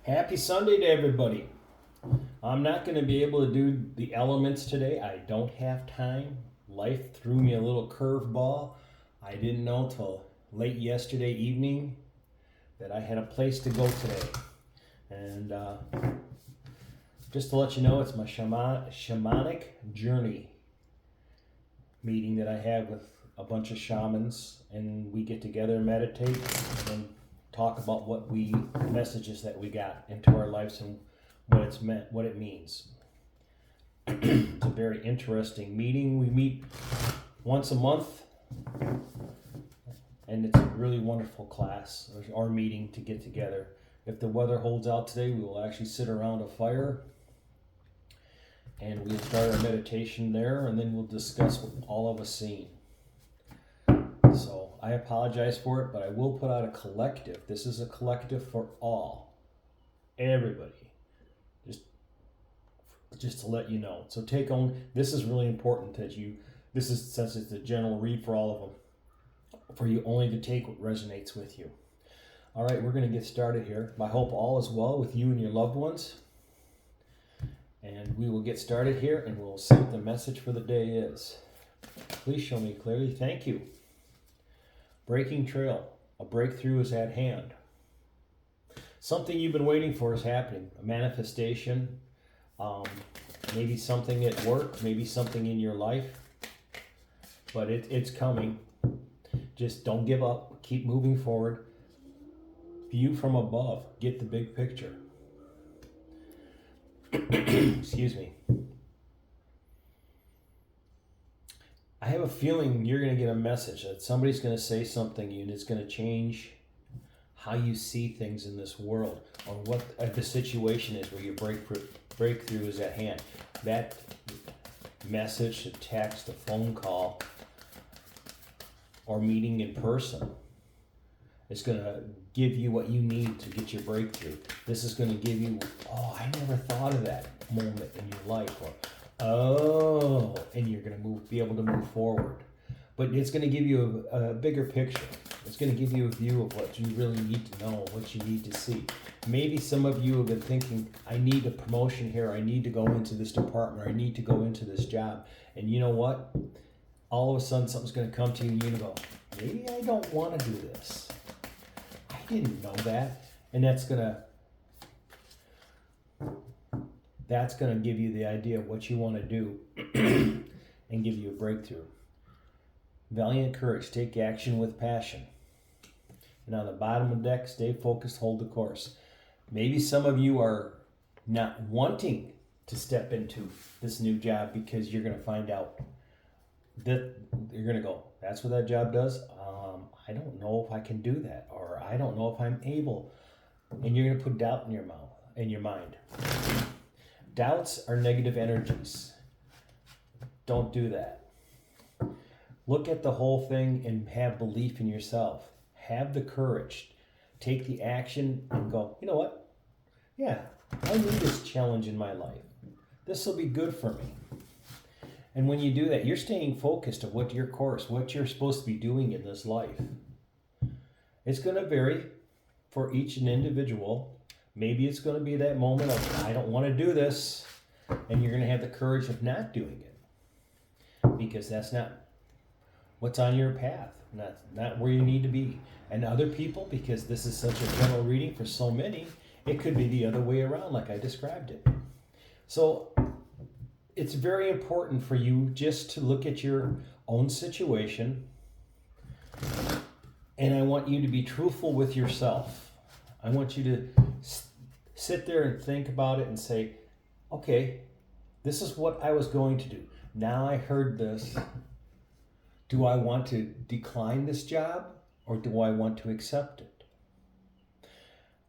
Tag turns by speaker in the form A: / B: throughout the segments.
A: Happy Sunday to everybody. I'm not going to be able to do the elements today. I don't have time. Life threw me a little curveball. I didn't know till late yesterday evening that I had a place to go today. And just to let you know, it's my shamanic journey meeting that I have with a bunch of shamans, and we get together and meditate and then talk about messages that we got into our lives and what it means. It's a very interesting meeting. We meet once a month, and it's a really wonderful class, our meeting to get together. If the weather holds out today, we will actually sit around a fire and we'll start our meditation there, and then we'll discuss what all of us seen. So I apologize for it, but I will put out a collective. This is a collective for all, everybody. Just to let you know. So this is really important that since it's a general read for all of them, for you only to take what resonates with you. All right, we're going to get started here. I hope all is well with you and your loved ones. And we will get started here, and we'll see what the message for the day is. Please show me clearly. Thank you. Breaking trail. A breakthrough is at hand. Something you've been waiting for is happening. A manifestation. Maybe something at work. Maybe something in your life. But it's coming. Just don't give up. Keep moving forward. View from above. Get the big picture. Excuse me. I have a feeling you're going to get a message that somebody's going to say something and it's going to change how you see things in this world, or what the situation is where your breakthrough is at hand. That message, a text, a phone call, or meeting in person is going to give you what you need to get your breakthrough. This is going to give you, I never thought of that moment in your life, or and you're going to be able to move forward. But it's going to give you a bigger picture. It's going to give you a view of what you really need to know, what you need to see. Maybe some of you have been thinking, I need a promotion here, I need to go into this department, or I need to go into this job. And you know what? All of a sudden something's going to come to you and you're going to go, maybe I don't want to do this. I didn't know that. And that's going to give you the idea of what you want to do and give you a breakthrough. Valiant courage, take action with passion. And on the bottom of the deck, stay focused, hold the course. Maybe some of you are not wanting to step into this new job because you're going to find out that you're going to go, that's what that job does? I don't know if I can do that, or I don't know if I'm able. And you're going to put doubt in your mind. Doubts are negative energies. Don't do that. Look at the whole thing and have belief in yourself. Have the courage. Take the action and go, you know what? Yeah, I need this challenge in my life. This will be good for me. And when you do that, you're staying focused on what you're supposed to be doing in this life. It's going to vary for each individual. Maybe it's going to be that moment of, I don't want to do this. And you're going to have the courage of not doing it. Because that's not what's on your path. Not where you need to be. And other people, because this is such a general reading for so many, it could be the other way around like I described it. So it's very important for you just to look at your own situation. And I want you to be truthful with yourself. I want you to sit there and think about it and say, okay, this is what I was going to do. Now I heard this. Do I want to decline this job, or do I want to accept it?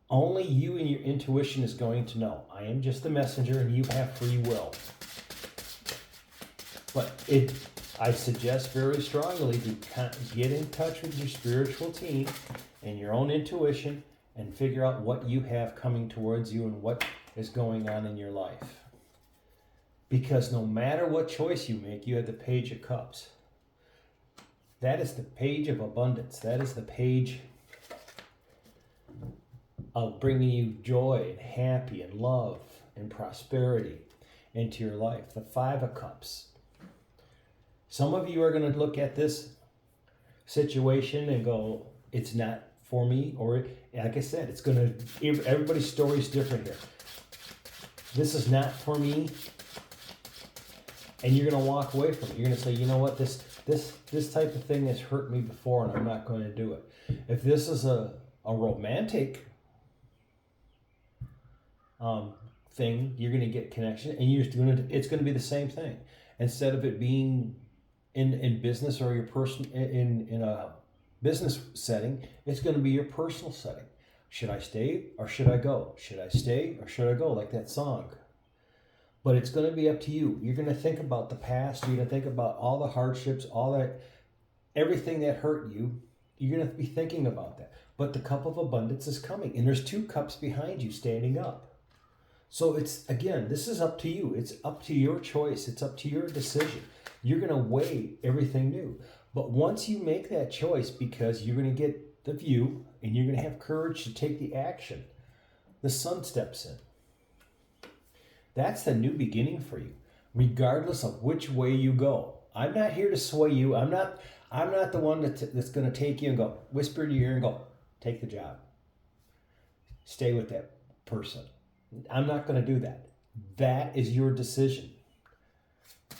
A: Only you and your intuition is going to know. I am just the messenger and you have free will. But I suggest very strongly to get in touch with your spiritual team and your own intuition and figure out what you have coming towards you and what is going on in your life. Because no matter what choice you make, you have the Page of Cups. That is the page of abundance. That is the page of bringing you joy and happy and love and prosperity into your life. The Five of Cups. Some of you are going to look at this situation and go, it's not for me, or like I said, it's going to, everybody's story is different here. This is not for me, and you're going to walk away from it. You're going to say, you know what, this type of thing has hurt me before, and I'm not going to do it. If this is a romantic thing, you're going to get connection, and it's going to be the same thing. Instead of it being in business or your person in a business setting, it's going to be your personal setting. Should I stay or should I go? Should I stay or should I go? Like that song. But it's going to be up to you. You're going to think about the past. You're going to think about all the hardships, everything that hurt you. You're going to be thinking about that. But the cup of abundance is coming, and there's 2 cups behind you standing up. So it's, again, this is up to you. It's up to your choice. It's up to your decision. You're going to weigh everything new. But once you make that choice, because you're going to get the view and you're going to have courage to take the action, the sun steps in. That's the new beginning for you, regardless of which way you go. I'm not here to sway you. I'm not the one that's going to take you and go, whisper in your ear and go, take the job. Stay with that person. I'm not going to do that. That is your decision.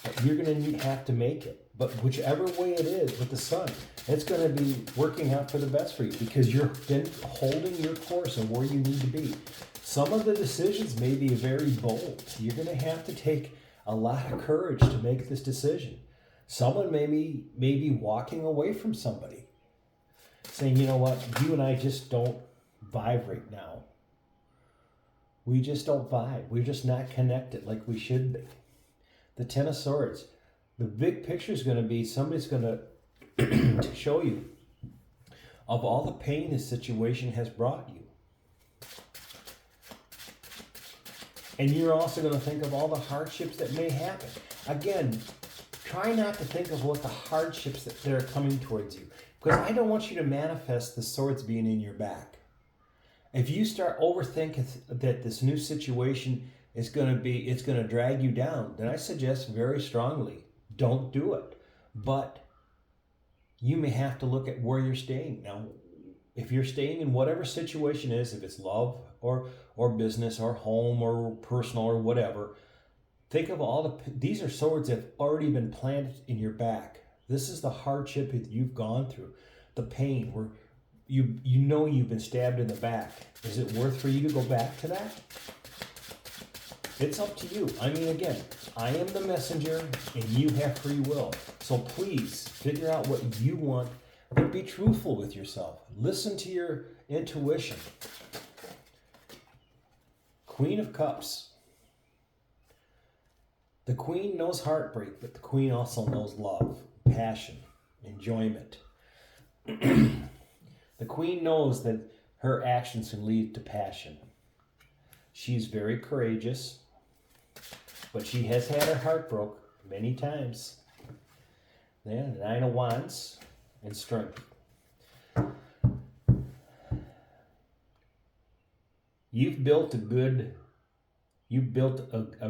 A: But you're going to have to make it. But whichever way it is with the sun, it's going to be working out for the best for you, because you're then holding your course and where you need to be. Some of the decisions may be very bold. You're going to have to take a lot of courage to make this decision. Someone may be walking away from somebody, saying, you know what, you and I just don't vibe right now. We just don't vibe. We're just not connected like we should be. The Ten of Swords. The big picture is going to be somebody's going to show you of all the pain this situation has brought you. And you're also going to think of all the hardships that may happen. Again, try not to think of what the hardships that are coming towards you, because I don't want you to manifest the swords being in your back. If you start overthinking that this new situation is going to drag you down, then I suggest very strongly, don't do it. But you may have to look at where you're staying. Now, if you're staying in whatever situation is, if it's love or business or home or personal or whatever, think of these are swords that have already been planted in your back. This is the hardship that you've gone through, the pain where you know you've been stabbed in the back. Is it worth for you to go back to that? It's up to you. I mean, again, I am the messenger and you have free will. So please figure out what you want, but be truthful with yourself. Listen to your intuition. Queen of Cups. The Queen knows heartbreak, but the Queen also knows love, passion, enjoyment. The Queen knows that her actions can lead to passion. She's very courageous, but she has had her heart broke many times. Yeah, the Nine of Wands and strength. You've built a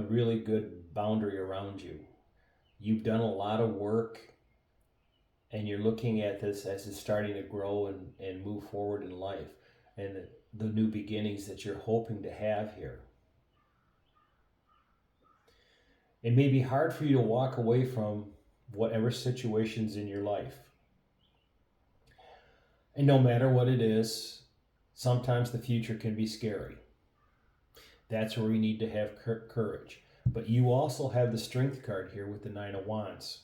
A: really good boundary around you. You've done a lot of work, and you're looking at this as it's starting to grow and move forward in life, and the new beginnings that you're hoping to have here. It may be hard for you to walk away from whatever situation's in your life. And no matter what it is, sometimes the future can be scary. That's where you need to have courage. But you also have the strength card here with the Nine of Wands.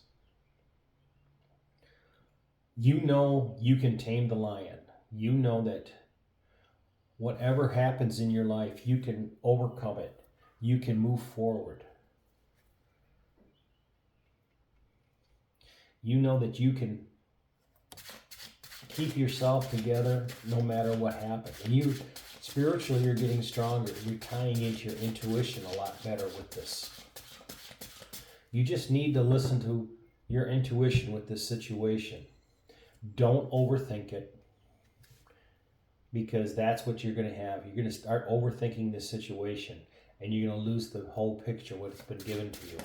A: You know you can tame the lion. You know that whatever happens in your life, you can overcome it. You can move forward. You know that you can keep yourself together no matter what happens. And you, spiritually, you're getting stronger. You're tying into your intuition a lot better with this. You just need to listen to your intuition with this situation. Don't overthink it. because that's what you're going to have. You're going to start overthinking this situation, and you're going to lose the whole picture, what's been given to you.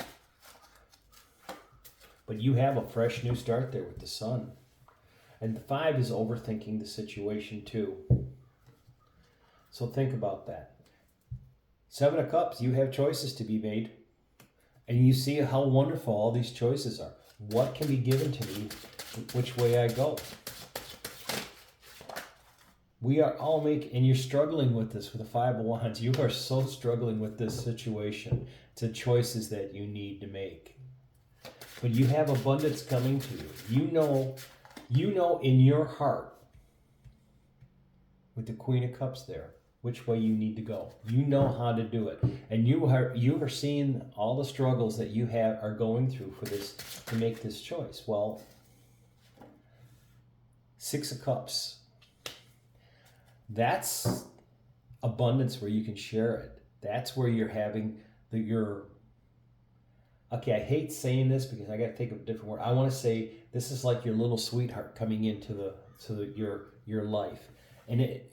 A: But you have a fresh new start there with the Sun. And the 5 is overthinking the situation too. So think about that. 7 of Cups, you have choices to be made. And you see how wonderful all these choices are. What can be given to me, which way I go. We are all and you're struggling with this with the 5 of Wands. You are so struggling with this situation. It's the choices that you need to make. But you have abundance coming to you. You know in your heart, with the Queen of Cups there, which way you need to go. You know how to do it. And you are seeing all the struggles that you are going through for this, to make this choice. Well, 6 of Cups. That's abundance where you can share it. That's where you're having okay, I hate saying this because I got to think of a different word. I want to say this is like your little sweetheart coming into your life. And it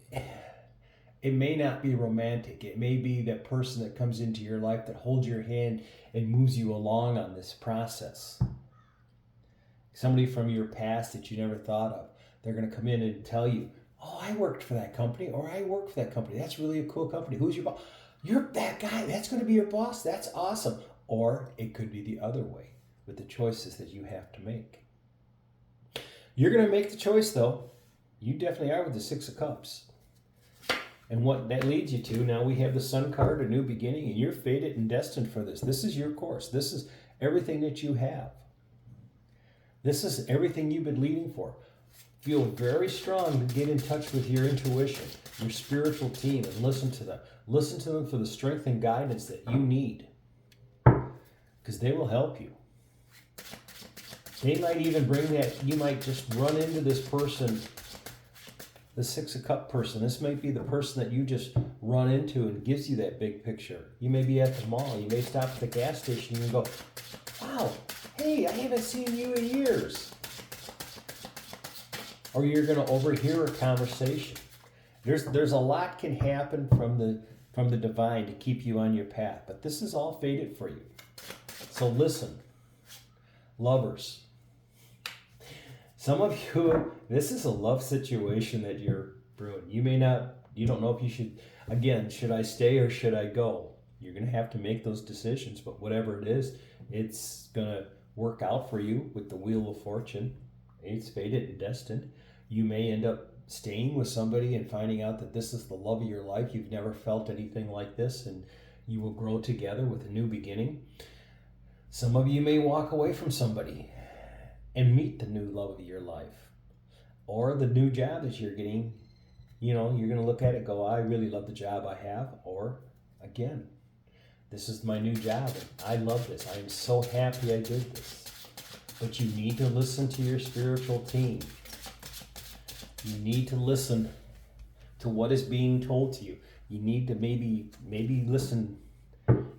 A: may not be romantic. It may be that person that comes into your life that holds your hand and moves you along on this process. Somebody from your past that you never thought of. They're going to come in and tell you, oh, I worked for that company, or I work for that company. That's really a cool company. Who's your boss? You're that guy. That's going to be your boss. That's awesome. Or it could be the other way with the choices that you have to make. You're going to make the choice, though. You definitely are with the 6 of Cups. And what that leads you to, now we have the Sun card, a new beginning, and you're fated and destined for this. This is your course. This is everything that you have. This is everything you've been leading for. Feel very strong to get in touch with your intuition, your spiritual team, and listen to them. Listen to them for the strength and guidance that you need, because they will help you. They might even bring that, you might just run into this person, the 6 of Cups person. This might be the person that you just run into and gives you that big picture. You may be at the mall. You may stop at the gas station and go, wow, hey, I haven't seen you in years. Or you're going to overhear a conversation. There's a lot can happen from the divine to keep you on your path. But this is all fated for you. So listen, lovers. Some of you, this is a love situation that you're brewing. You don't know if you should I stay or should I go? You're going to have to make those decisions, but whatever it is, it's going to work out for you with the Wheel of Fortune. It's fated and destined. You may end up staying with somebody and finding out that this is the love of your life. You've never felt anything like this, and you will grow together with a new beginning. Some of you may walk away from somebody and meet the new love of your life, or the new job that you're getting. You're going to look at it and go, I really love the job I have. Or again, this is my new job and I love this. I am so happy I did this. But you need to listen to your spiritual team. You need to listen to what is being told to you. You need to maybe listen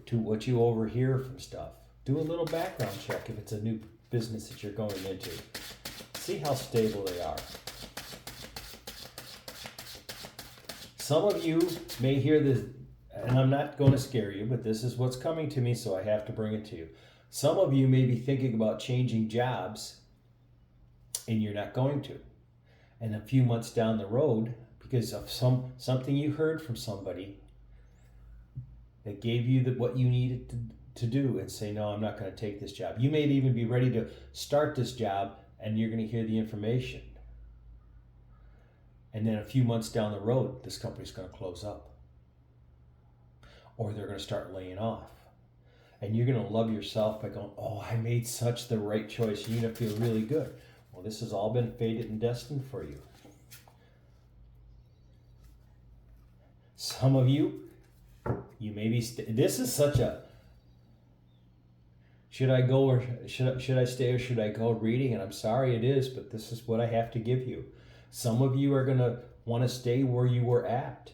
A: to what you overhear from stuff. Do a little background check if it's a new business that you're going into. See how stable they are. Some of you may hear this, and I'm not going to scare you, but this is what's coming to me, so I have to bring it to you. Some of you may be thinking about changing jobs, and you're not going to. And a few months down the road, because of something you heard from somebody that gave you what you needed to do, and say, no, I'm not going to take this job. You may even be ready to start this job, and you're going to hear the information. And then a few months down the road, this company's going to close up. Or they're going to start laying off. And you're going to love yourself by going, oh, I made such the right choice. You're going to feel really good. Well, this has all been fated and destined for you. Some of you may be, this is such a, should I go or should I stay or should I go reading? And I'm sorry it is, but this is what I have to give you. Some of you are going to want to stay where you were at,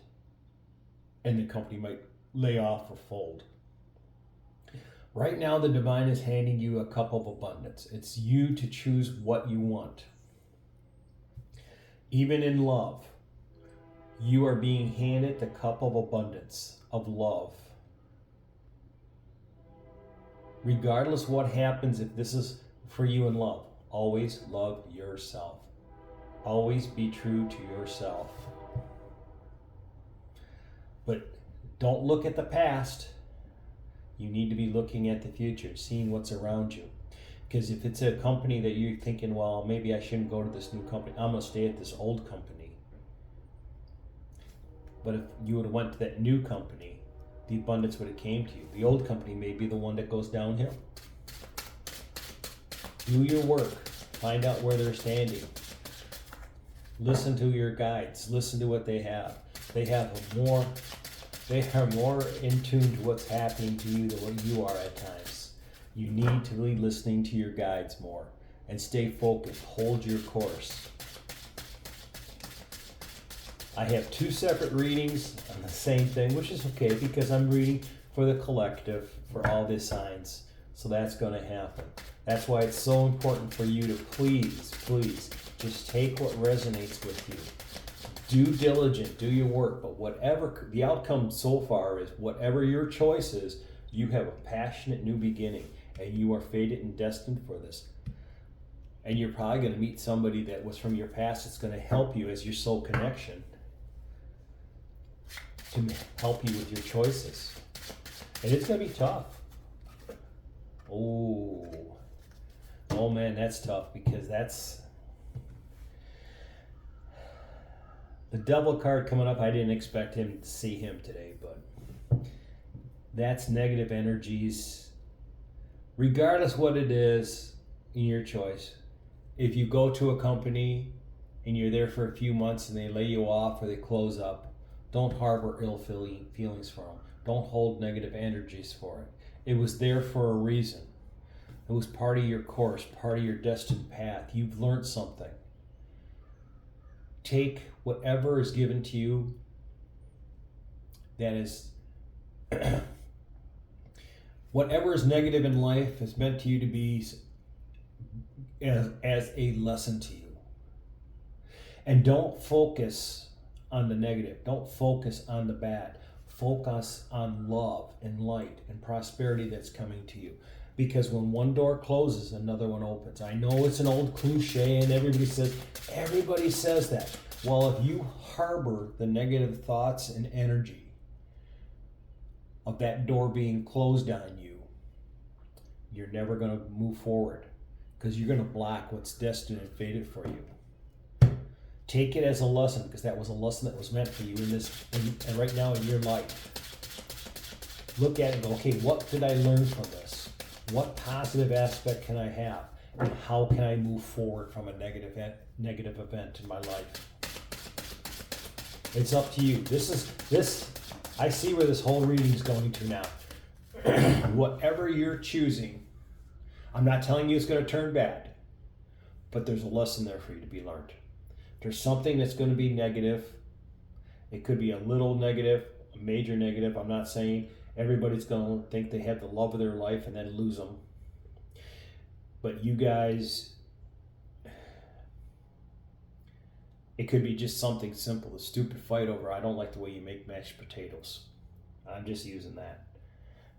A: and the company might lay off or fold. Right now, the divine is handing you a cup of abundance. It's you to choose what you want. Even in love, You are being handed the cup of abundance, of love. Regardless what happens, if this is for you in love, always love yourself. Always be true to yourself. But don't look at the past. You need to be looking at the future, seeing what's around you. Because if it's a company that you're thinking, well, maybe I shouldn't go to this new company, I'm going to stay at this old company. But if you would have went to that new company, the abundance would have came to you. The old company may be the one that goes downhill. Do your work. Find out where they're standing. Listen to your guides. Listen to what they have. They are more in tune to what's happening to you than what you are at times. You need to be listening to your guides more and stay focused. Hold your course. I have 2 separate readings on the same thing, which is okay because I'm reading for the collective, for all the signs. So that's going to happen. That's why it's so important for you to please just take what resonates with you. Do diligent, do your work, but whatever the outcome so far is, whatever your choice is, you have a passionate new beginning, and you are fated and destined for this. And you're probably going to meet somebody that was from your past that's going to help you as your soul connection to help you with your choices. And it's going to be tough. Oh man, that's tough because that's the devil card coming up. I didn't expect him to see him today, but that's negative energies. Regardless what it is, in your choice. If you go to a company and you're there for a few months and they lay you off or they close up, don't harbor ill feelings for them. Don't hold negative energies for it. It was there for a reason. It was part of your course, part of your destined path. You've learned something. Take whatever is given to you that is whatever is negative in life is meant to you to be as a lesson to you. And don't focus on the negative. Don't focus on the bad. Focus on love and light and prosperity that's coming to you. Because when one door closes, another one opens. I know it's an old cliche and everybody says that. Well, if you harbor the negative thoughts and energy of that door being closed on you, you're never going to move forward because you're going to block what's destined and fated for you. Take it as a lesson because that was a lesson that was meant for you and right now in your life. Look at it and go, okay, what did I learn from this? What positive aspect can I have? And how can I move forward from a negative event in my life? It's up to you. I see where this whole reading is going to now. Whatever you're choosing, I'm not telling you it's going to turn bad, but there's a lesson there for you to be learned. There's something that's going to be negative. It could be a little negative, a major negative. I'm not saying everybody's going to think they have the love of their life and then lose them. But you guys, it could be just something simple, a stupid fight over, I don't like the way you make mashed potatoes. I'm just using that.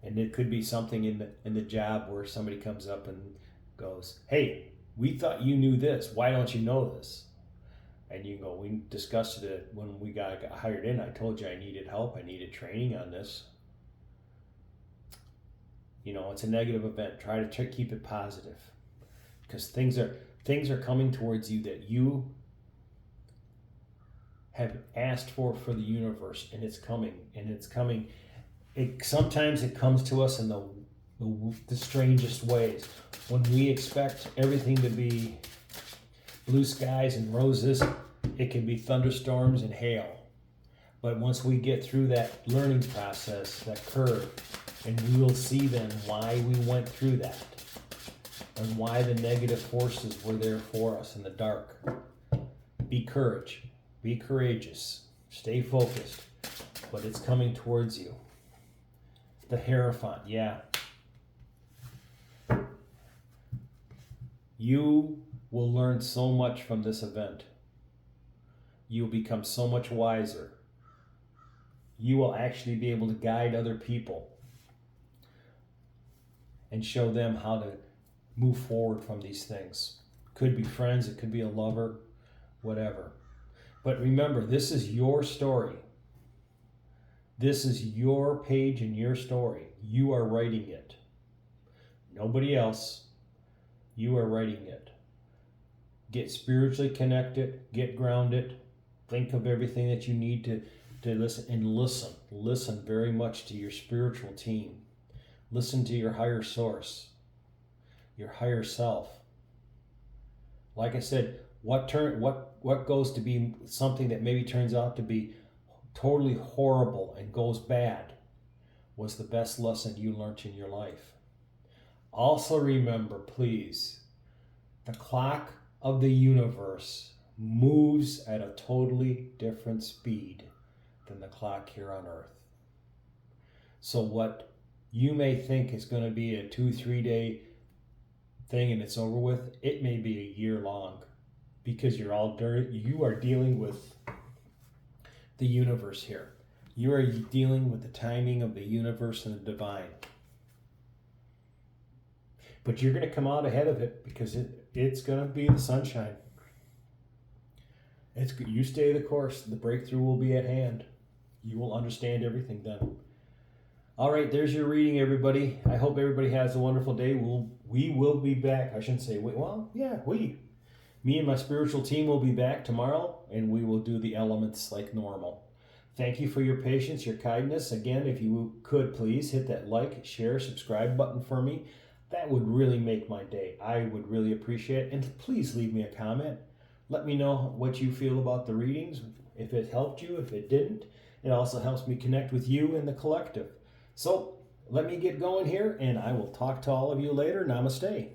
A: And it could be something in the job where somebody comes up and goes, hey, we thought you knew this. Why don't you know this? And you go, we discussed it when we got hired in. I told you I needed help. I needed training on this. You know, it's a negative event. Try to keep it positive because things are coming towards you that you have asked for the universe, and it's coming. Sometimes it comes to us in the strangest ways. When we expect everything to be blue skies and roses, it can be thunderstorms and hail. But once we get through that learning process, that curve, and we will see then why we went through that and why the negative forces were there for us in the dark. Be courageous, stay focused, but it's coming towards you. The Hierophant, yeah. You will learn so much from this event. you'll become so much wiser. You will actually be able to guide other people and show them how to move forward from these things. Could be friends, it could be a lover, whatever. But remember, this is your story. This is your page and your story. You are writing it. Nobody else. You are writing it. Get spiritually connected, get grounded, think of everything that you need to listen, and listen very much to your spiritual team. Listen to your higher source, your higher self. Like I said, what goes to be something that maybe turns out to be totally horrible and goes bad was the best lesson you learned in your life. Also remember, please, the clock of the universe moves at a totally different speed than the clock here on Earth. So what you may think is going to be a 2-3 day thing and it's over with, it may be a year long, because you are dealing with the universe here. You are dealing with the timing of the universe and the divine. But you're going to come out ahead of it, because it's going to be the sunshine. You stay the course. The breakthrough will be at hand. You will understand everything then. All right, there's your reading, everybody. I hope everybody has a wonderful day. We will be back. I shouldn't say we. Well, yeah, we. Me and my spiritual team will be back tomorrow, and we will do the elements like normal. Thank you for your patience, your kindness. Again, if you could, please hit that like, share, subscribe button for me. That would really make my day. I would really appreciate it. And please leave me a comment. Let me know what you feel about the readings, if it helped you, if it didn't. It also helps me connect with you and the collective. So let me get going here, and I will talk to all of you later. Namaste.